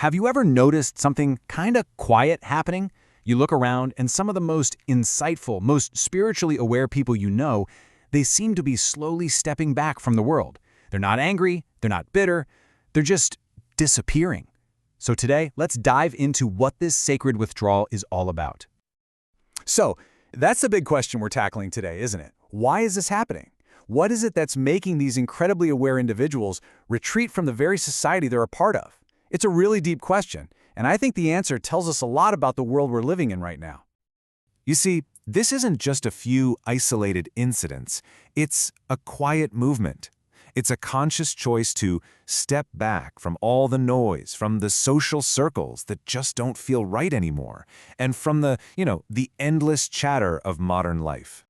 Have you ever noticed something kind of quiet happening? You look around and some of the most insightful, most spiritually aware people you know, they seem to be slowly stepping back from the world. They're not angry, they're not bitter, they're just disappearing. So today, let's dive into what this sacred withdrawal is all about. So, that's the big question we're tackling today, isn't it? Why is this happening? What is it that's making these incredibly aware individuals retreat from the very society they're a part of? It's a really deep question, and I think the answer tells us a lot about the world we're living in right now. You see, this isn't just a few isolated incidents. It's a quiet movement. It's a conscious choice to step back from all the noise, from the social circles that just don't feel right anymore, and from the endless chatter of modern life.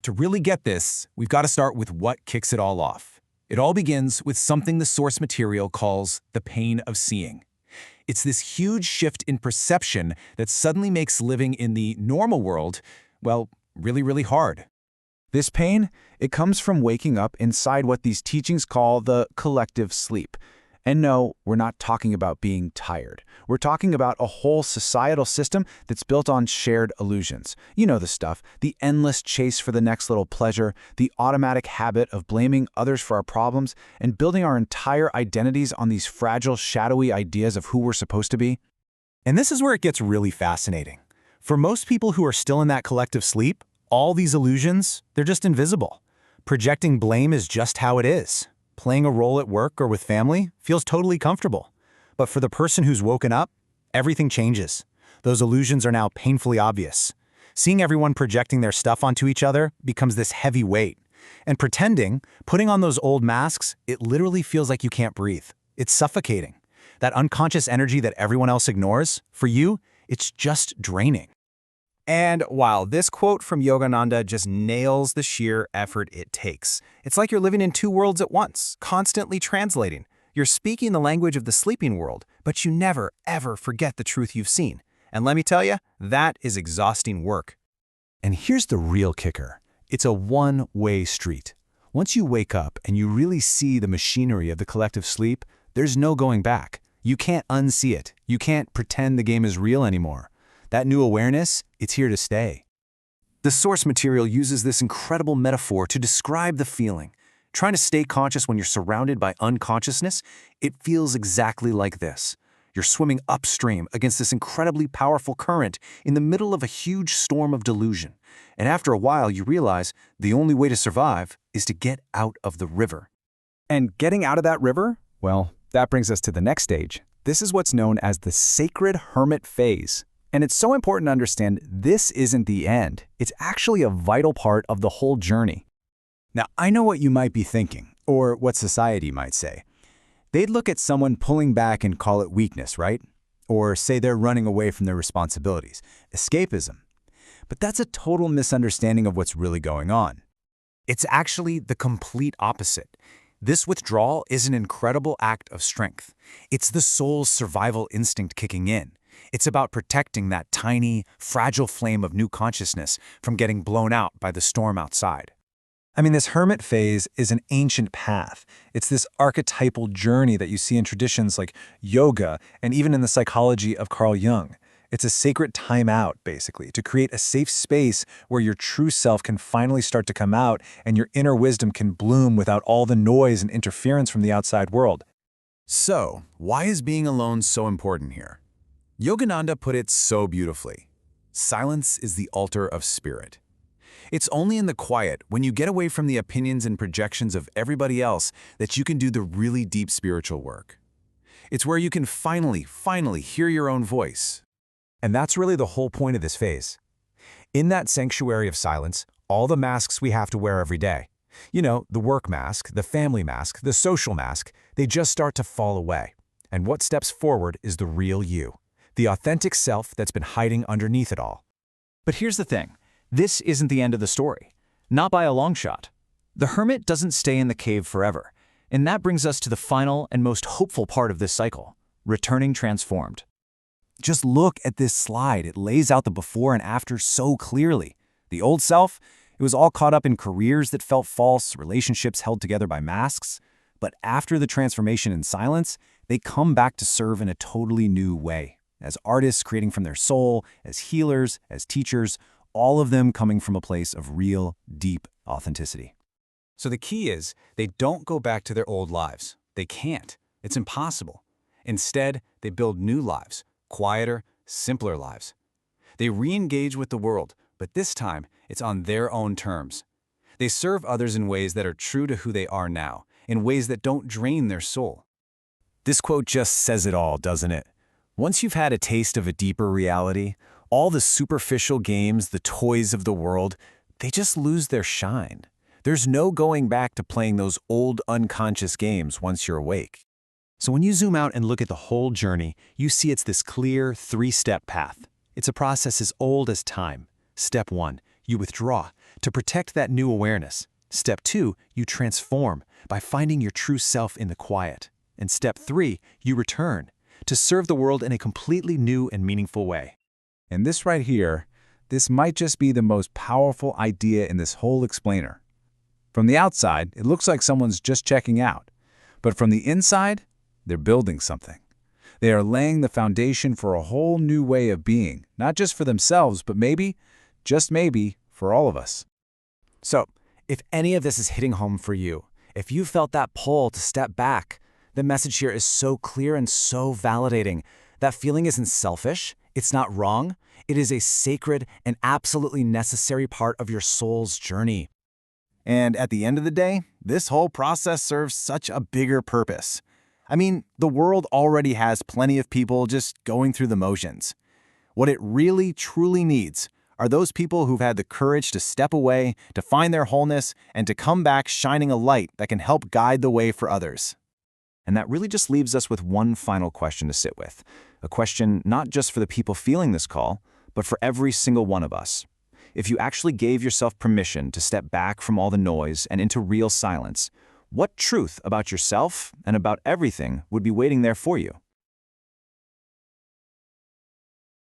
To really get this, we've got to start with what kicks it all off. It all begins with something the source material calls the pain of seeing. It's this huge shift in perception that suddenly makes living in the normal world, well, really, really hard. This pain, it comes from waking up inside what these teachings call the collective sleep. And no, we're not talking about being tired. We're talking about a whole societal system that's built on shared illusions. You know the stuff, the endless chase for the next little pleasure, the automatic habit of blaming others for our problems, and building our entire identities on these fragile, shadowy ideas of who we're supposed to be. And this is where it gets really fascinating. For most people who are still in that collective sleep, all these illusions, they're just invisible. Projecting blame is just how it is. Playing a role at work or with family feels totally comfortable. But for the person who's woken up, everything changes. Those illusions are now painfully obvious. Seeing everyone projecting their stuff onto each other becomes this heavy weight. And pretending, putting on those old masks, it literally feels like you can't breathe. It's suffocating. That unconscious energy that everyone else ignores, for you, it's just draining. And while this quote from Yogananda just nails the sheer effort it takes, it's like you're living in two worlds at once, constantly translating. You're speaking the language of the sleeping world, but you never, ever forget the truth you've seen. And let me tell you, that is exhausting work. And here's the real kicker. It's a one-way street. Once you wake up and you really see the machinery of the collective sleep, there's no going back. You can't unsee it. You can't pretend the game is real anymore. That new awareness, it's here to stay. The source material uses this incredible metaphor to describe the feeling. Trying to stay conscious when you're surrounded by unconsciousness, it feels exactly like this. You're swimming upstream against this incredibly powerful current in the middle of a huge storm of delusion. And after a while, you realize the only way to survive is to get out of the river. And getting out of that river? Well, that brings us to the next stage. This is what's known as the sacred hermit phase. And it's so important to understand this isn't the end. It's actually a vital part of the whole journey. Now, I know what you might be thinking, or what society might say. They'd look at someone pulling back and call it weakness, right? Or say they're running away from their responsibilities, escapism. But that's a total misunderstanding of what's really going on. It's actually the complete opposite. This withdrawal is an incredible act of strength. It's the soul's survival instinct kicking in. It's about protecting that tiny, fragile flame of new consciousness from getting blown out by the storm outside. I mean, this hermit phase is an ancient path. It's this archetypal journey that you see in traditions like yoga and even in the psychology of Carl Jung. It's a sacred time out, basically, to create a safe space where your true self can finally start to come out and your inner wisdom can bloom without all the noise and interference from the outside world. So, why is being alone so important here? Yogananda put it so beautifully. Silence is the altar of spirit. It's only in the quiet, when you get away from the opinions and projections of everybody else, that you can do the really deep spiritual work. It's where you can finally hear your own voice. And that's really the whole point of this phase. In that sanctuary of silence, all the masks we have to wear every day, the work mask, the family mask, the social mask, they just start to fall away. And what steps forward is the real you. The authentic self that's been hiding underneath it all. But here's the thing. This isn't the end of the story. Not by a long shot. The hermit doesn't stay in the cave forever. And that brings us to the final and most hopeful part of this cycle, returning transformed. Just look at this slide. It lays out the before and after so clearly. The old self, it was all caught up in careers that felt false, relationships held together by masks. But after the transformation in silence, they come back to serve in a totally new way, as artists creating from their soul, as healers, as teachers, all of them coming from a place of real, deep authenticity. So the key is, they don't go back to their old lives. They can't. It's impossible. Instead, they build new lives, quieter, simpler lives. They re-engage with the world, but this time, it's on their own terms. They serve others in ways that are true to who they are now, in ways that don't drain their soul. This quote just says it all, doesn't it? Once you've had a taste of a deeper reality, all the superficial games, the toys of the world, they just lose their shine. There's no going back to playing those old unconscious games once you're awake. So when you zoom out and look at the whole journey, you see it's this clear three-step path. It's a process as old as time. Step 1, you withdraw to protect that new awareness. Step 2, you transform by finding your true self in the quiet. And step 3, you return to serve the world in a completely new and meaningful way. And this right here, this might just be the most powerful idea in this whole explainer. From the outside, it looks like someone's just checking out. But from the inside, they're building something. They are laying the foundation for a whole new way of being, not just for themselves, but maybe, just maybe, for all of us. So, if any of this is hitting home for you, if you felt that pull to step back, the message here is so clear and so validating. That feeling isn't selfish, it's not wrong, it is a sacred and absolutely necessary part of your soul's journey. And at the end of the day, this whole process serves such a bigger purpose. I mean, the world already has plenty of people just going through the motions. What it really, truly needs are those people who've had the courage to step away, to find their wholeness, and to come back shining a light that can help guide the way for others. And that really just leaves us with one final question to sit with. A question not just for the people feeling this call, but for every single one of us. If you actually gave yourself permission to step back from all the noise and into real silence, what truth about yourself and about everything would be waiting there for you?